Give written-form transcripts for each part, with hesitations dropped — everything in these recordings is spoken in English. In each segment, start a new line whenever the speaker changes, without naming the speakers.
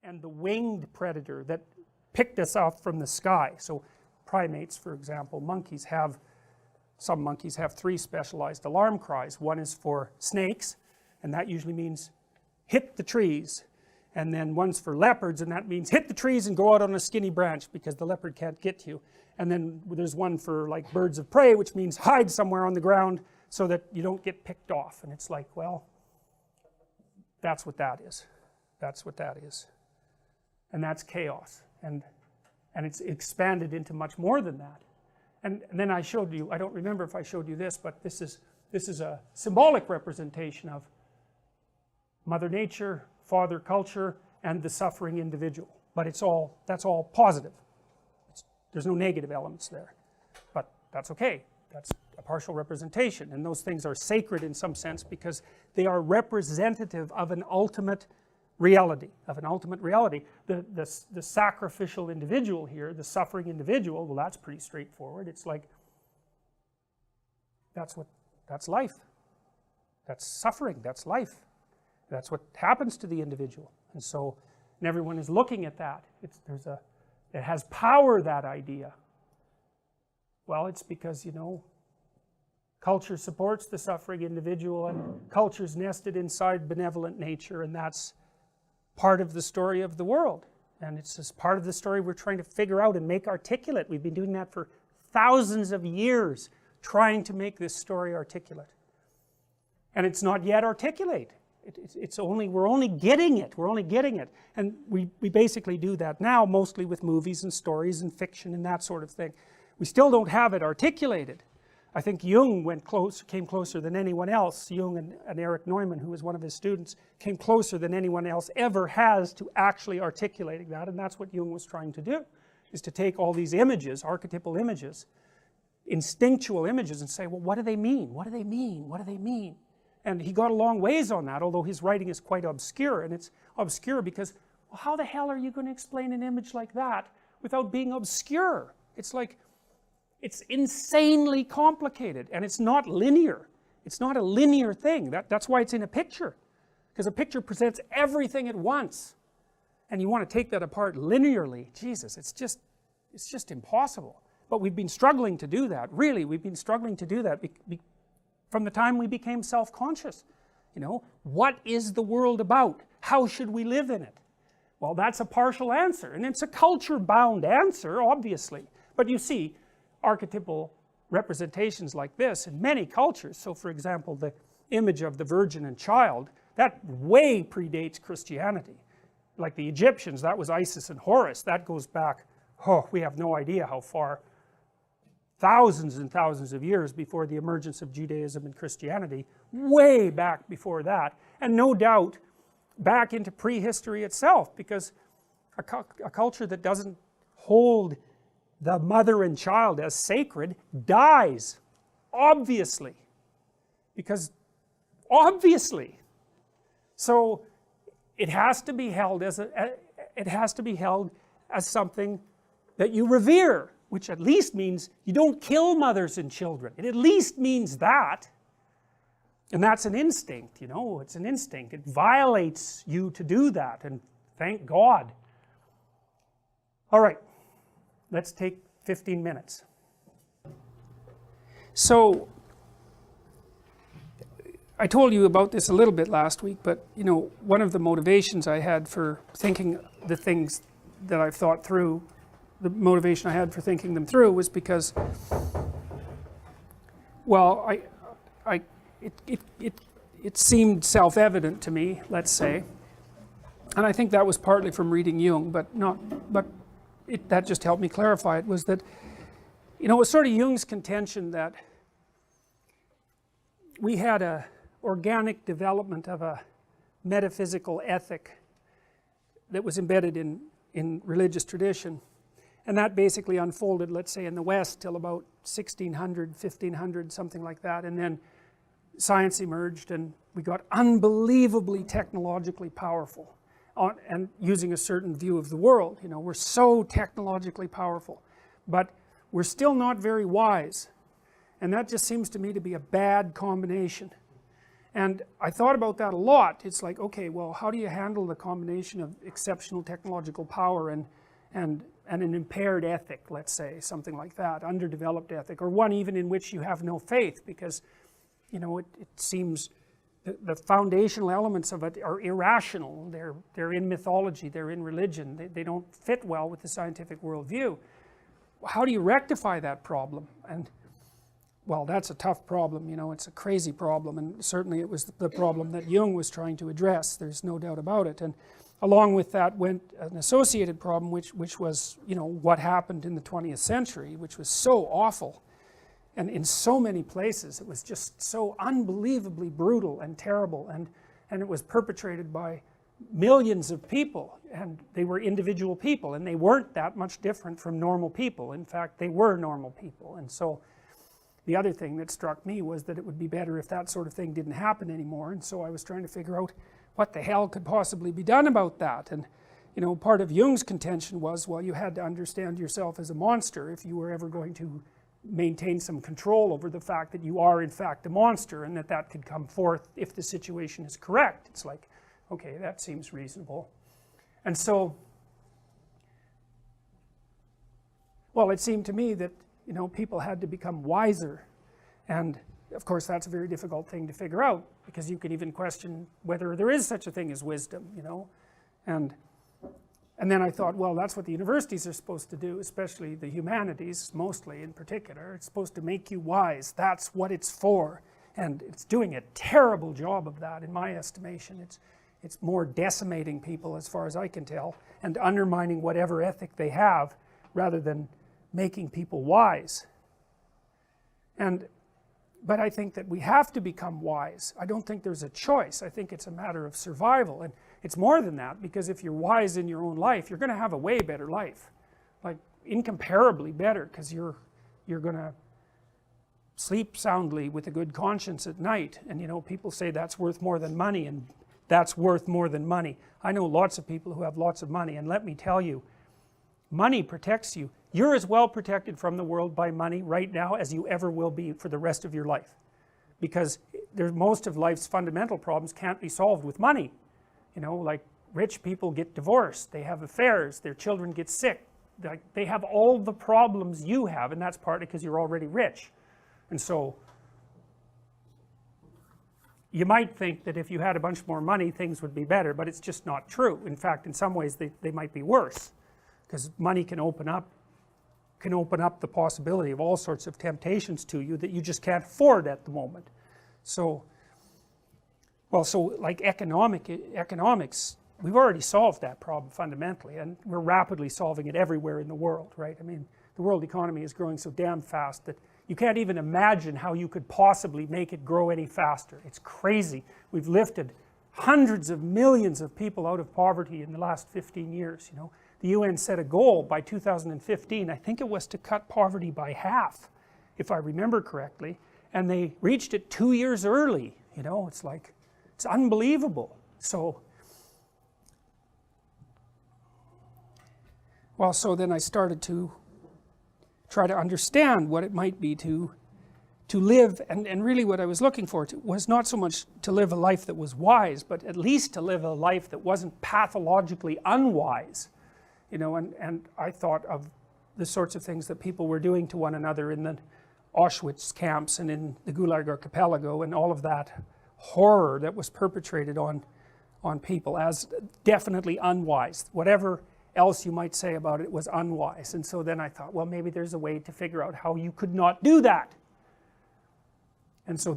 and the winged predator that picked us off from the sky. So primates, for example, some monkeys have 3 specialized alarm cries. One is for snakes, and that usually means hit the trees. And then one's for leopards, and that means hit the trees and go out on a skinny branch because the leopard can't get to you. And then there's one for like birds of prey, which means hide somewhere on the ground so that you don't get picked off. And it's like, well, that's what that is. That's what that is. And that's chaos. And it's expanded into much more than that. And then I showed you, I don't remember if I showed you this, but this is a symbolic representation of Mother Nature, Father Culture, and the suffering individual. But that's all positive. There's no negative elements there. But that's okay. That's a partial representation. And those things are sacred in some sense because they are representative of an ultimate reality. The sacrificial individual here, the suffering individual, well, that's pretty straightforward. It's like, that's life. That's suffering, that's life. That's what happens to the individual. And so, and everyone is looking at that. It has power, that idea. Well, it's because, you know, culture supports the suffering individual, and culture's nested inside benevolent nature, and that's part of the story of the world. And it's just part of the story we're trying to figure out and make articulate. We've been doing that for thousands of years, trying to make this story articulate. And it's not yet articulate. We're only getting it, and we basically do that now, mostly with movies and stories and fiction and that sort of thing. We still don't have it articulated. I think Jung came closer than anyone else. Jung and Erich Neumann, who was one of his students, came closer than anyone else ever has to actually articulating that, and that's what Jung was trying to do, is to take all these images, archetypal images, instinctual images, and say, well, what do they mean? What do they mean? What do they mean? And he got a long ways on that, although his writing is quite obscure. And it's obscure because, well, how the hell are you going to explain an image like that without being obscure? It's like, it's insanely complicated, and it's not linear. It's not a linear thing. That's why it's in a picture, because a picture presents everything at once, and you want to take that apart linearly. Jesus, it's just impossible. But we've been struggling to do that. Really, we've been struggling to do that from the time we became self-conscious. You know, what is the world about? How should we live in it? Well, that's a partial answer, and it's a culture-bound answer, obviously. But you see, archetypal representations like this in many cultures, so for example, the image of the Virgin and Child, that way predates Christianity. Like the Egyptians, that was Isis and Horus. That goes back, oh, we have no idea how far. Thousands and thousands of years before the emergence of Judaism and Christianity, way back before that, and no doubt back into prehistory itself, because a culture that doesn't hold the mother and child as sacred dies, obviously, because obviously. So it has to be held as something that you revere, which at least means you don't kill mothers and children. It at least means that. And that's an instinct, you know, it's an instinct. It violates you to do that, and thank God. All right, let's take 15 minutes. So, I told you about this a little bit last week, but, you know, one of the motivations I had for thinking the things that I've thought through, the motivation I had for thinking them through was because, well, it seemed self-evident to me, let's say, and I think that was partly from reading Jung, that just helped me clarify it, was that, you know, it was sort of Jung's contention that we had a organic development of a metaphysical ethic that was embedded in religious tradition. And that basically unfolded, let's say, in the West till about 1600, 1500, something like that. And then science emerged, and we got unbelievably technologically powerful, and using a certain view of the world. You know, we're so technologically powerful, but we're still not very wise. And that just seems to me to be a bad combination. And I thought about that a lot. It's like, okay, well, how do you handle the combination of exceptional technological power and an impaired ethic, let's say, something like that, underdeveloped ethic, or one even in which you have no faith, because, you know, it seems the foundational elements of it are irrational. They're in mythology, they're in religion, they don't fit well with the scientific worldview. How do you rectify that problem? And well, that's a tough problem, you know, it's a crazy problem, and certainly it was the problem that Jung was trying to address, there's no doubt about it. And along with that went an associated problem, which was, you know, what happened in the 20th century, which was so awful, and in so many places it was just so unbelievably brutal and terrible, and it was perpetrated by millions of people, and they were individual people, and they weren't that much different from normal people. In fact, they were normal people. And so the other thing that struck me was that it would be better if that sort of thing didn't happen anymore. And so I was trying to figure out what the hell could possibly be done about that. And, you know, part of Jung's contention was, well, you had to understand yourself as a monster if you were ever going to maintain some control over the fact that you are in fact a monster, and that could come forth if the situation is correct. It's like, okay, that seems reasonable. And so, well, it seemed to me that, you know, people had to become wiser, and of course that's a very difficult thing to figure out, because you can even question whether there is such a thing as wisdom, you know. And then I thought, well, that's what the universities are supposed to do, especially the humanities, mostly in particular. It's supposed to make you wise. That's what it's for, and it's doing a terrible job of that in my estimation. It's more decimating people, as far as I can tell, and undermining whatever ethic they have, rather than making people wise. But I think that we have to become wise. I don't think there's a choice. I think it's a matter of survival, and it's more than that, because if you're wise in your own life, you're going to have a way better life, like incomparably better, because you're going to sleep soundly with a good conscience at night. And you know, people say that's worth more than money, and that's worth more than money. I know lots of people who have lots of money, and let me tell you, money protects you. You're as well protected from the world by money right now as you ever will be for the rest of your life, because most of life's fundamental problems can't be solved with money. You know, like rich people get divorced, they have affairs, their children get sick, they have all the problems you have, and that's partly because you're already rich. And so you might think that if you had a bunch more money things would be better, but it's just not true. In fact, in some ways they might be worse, because money can open up the possibility of all sorts of temptations to you that you just can't afford at the moment. So, well, so like economics, we've already solved that problem fundamentally, and we're rapidly solving it everywhere in the world, right? I mean, the world economy is growing so damn fast that you can't even imagine how you could possibly make it grow any faster. It's crazy. We've lifted hundreds of millions of people out of poverty in the last 15 years, you know. The UN set a goal by 2015, I think it was to cut poverty by half, if I remember correctly, and they reached it 2 years early, you know. It's like, it's unbelievable. So, well, so then I started to try to understand what it might be to live, and really what I was looking for was not so much to live a life that was wise, but at least to live a life that wasn't pathologically unwise. You know, and I thought of the sorts of things that people were doing to one another in the Auschwitz camps and in the Gulag Archipelago, and all of that horror that was perpetrated on people as definitely unwise. Whatever else you might say about it, it was unwise. And so then I thought, well, maybe there's a way to figure out how you could not do that. And so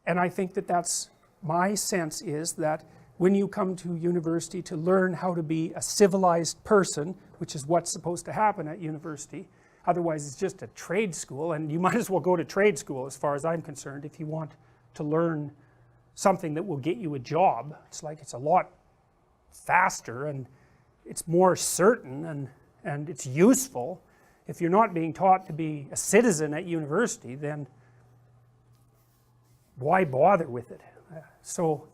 and I think that's, my sense is that when you come to university to learn how to be a civilized person, which is what's supposed to happen at university, otherwise it's just a trade school, and you might as well go to trade school as far as I'm concerned if you want to learn something that will get you a job. It's like, it's a lot faster, and it's more certain, and it's useful. If you're not being taught to be a citizen at university, then why bother with it? So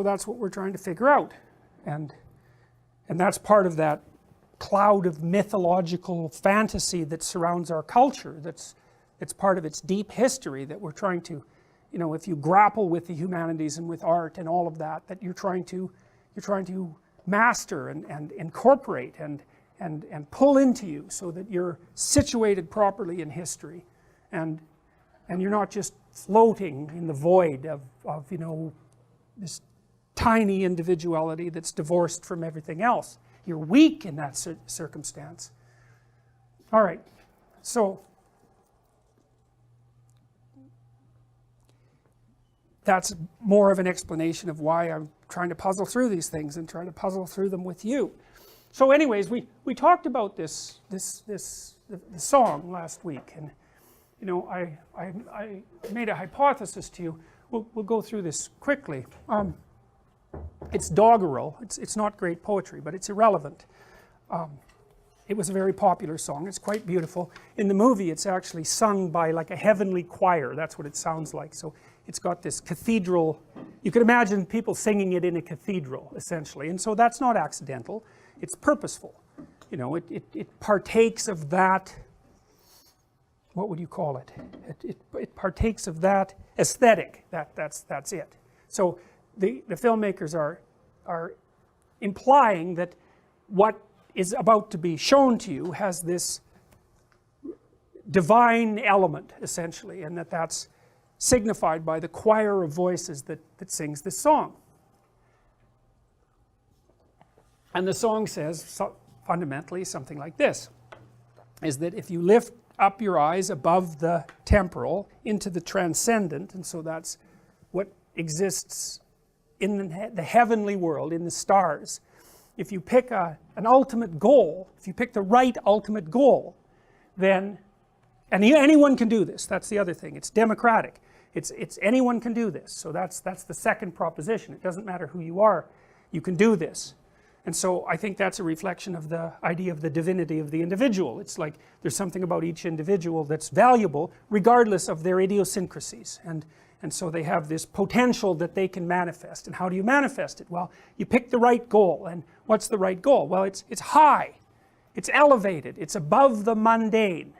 that's what we're trying to figure out, and that's part of that cloud of mythological fantasy that surrounds our culture. That's part of its deep history that we're trying to you know, if you grapple with the humanities and with art and all of that, that you're trying to master and incorporate and pull into you, so that you're situated properly in history, and you're not just floating in the void of you know, this tiny individuality that's divorced from everything else. You're weak in that circumstance. All right, so that's more of an explanation of why I'm trying to puzzle through these things and try to puzzle through them with you. So anyways, we talked about the song last week, and you know, I made a hypothesis to you. We'll go through this quickly. It's doggerel. It's not great poetry, but it's irrelevant. It was a very popular song. It's quite beautiful. In the movie, it's actually sung by like a heavenly choir. That's what it sounds like. So it's got this cathedral. You can imagine people singing it in a cathedral, essentially. And so that's not accidental. It's purposeful. You know, it partakes of that. What would you call it? It partakes of that aesthetic. That's it. So the filmmakers are implying that what is about to be shown to you has this divine element, essentially, and that's signified by the choir of voices that sings this song. And the song says, fundamentally, something like this, is that if you lift up your eyes above the temporal into the transcendent, and so that's what exists in the heavenly world, in the stars. If you pick an ultimate goal, if you pick the right ultimate goal, then, and anyone can do this, that's the other thing, it's democratic, it's anyone can do this, so that's the second proposition. It doesn't matter who you are, you can do this. And so I think that's a reflection of the idea of the divinity of the individual. It's like there's something about each individual that's valuable regardless of their idiosyncrasies, and so they have this potential that they can manifest. And how do you manifest it? Well, you pick the right goal. And what's the right goal? Well, it's high, it's elevated, it's above the mundane.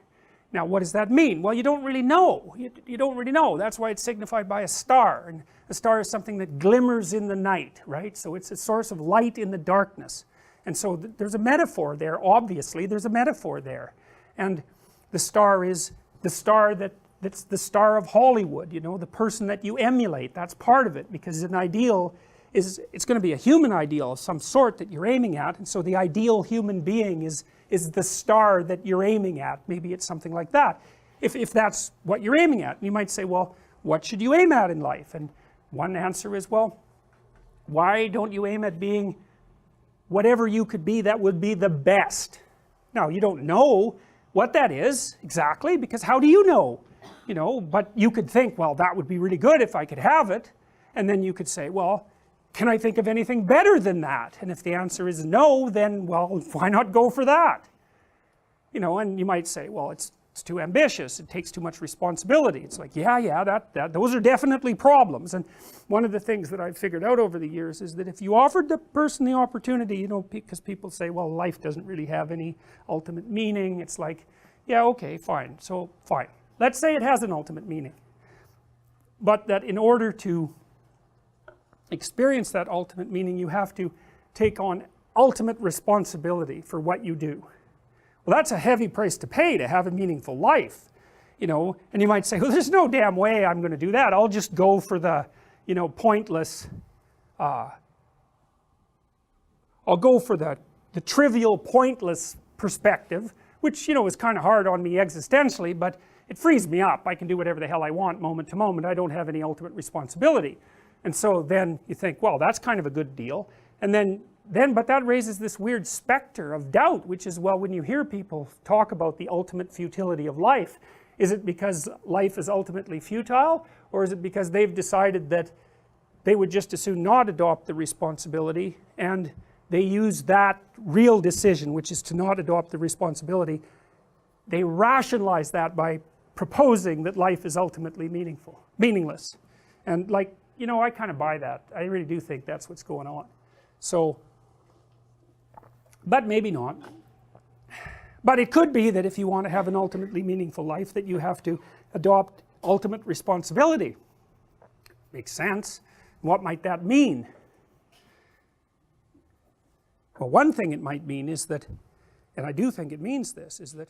Now what does that mean? Well, you don't really know. You don't really know. That's why it's signified by a star, and a star is something that glimmers in the night, right? So it's a source of light in the darkness. And so there's a metaphor there. Obviously there's a metaphor there, and the star is the star that's the star of Hollywood, you know, the person that you emulate. That's part of it, because an ideal is, it's going to be a human ideal of some sort that you're aiming at, and so the ideal human being is the star that you're aiming at. Maybe it's something like that, if that's what you're aiming at. And you might say, well, what should you aim at in life? And one answer is, well, why don't you aim at being whatever you could be that would be the best? Now, you don't know what that is exactly, because how do you know? You know, but you could think, well, that would be really good if I could have it. And then you could say, well, can I think of anything better than that? And if the answer is no, then, well, why not go for that? You know, and you might say, well, it's too ambitious, it takes too much responsibility. It's like, yeah, those are definitely problems. And one of the things that I've figured out over the years is that if you offered the person the opportunity, you know, because people say, well, life doesn't really have any ultimate meaning. It's like, yeah, okay, fine, so fine. Let's say it has an ultimate meaning, but that in order to experience that ultimate meaning, you have to take on ultimate responsibility for what you do. Well, that's a heavy price to pay to have a meaningful life, you know. And you might say, well, there's no damn way I'm going to do that. I'll just go for the, you know, pointless, I'll go for the trivial, pointless perspective, which, you know, is kind of hard on me existentially, but it frees me up. I can do whatever the hell I want moment to moment. I don't have any ultimate responsibility. And so then you think, well, that's kind of a good deal. And then but that raises this weird specter of doubt, which is, well, when you hear people talk about the ultimate futility of life, is it because life is ultimately futile, or is it because they've decided that they would just as soon not adopt the responsibility, and they use that real decision, which is to not adopt the responsibility, they rationalize that by proposing that life is ultimately meaningless. And like, you know, I kind of buy that. I really do think that's what's going on. So, but maybe not. But it could be that if you want to have an ultimately meaningful life, that you have to adopt ultimate responsibility. makes sense. What might that mean? Well, one thing it might mean is that, and I do think it means this, is that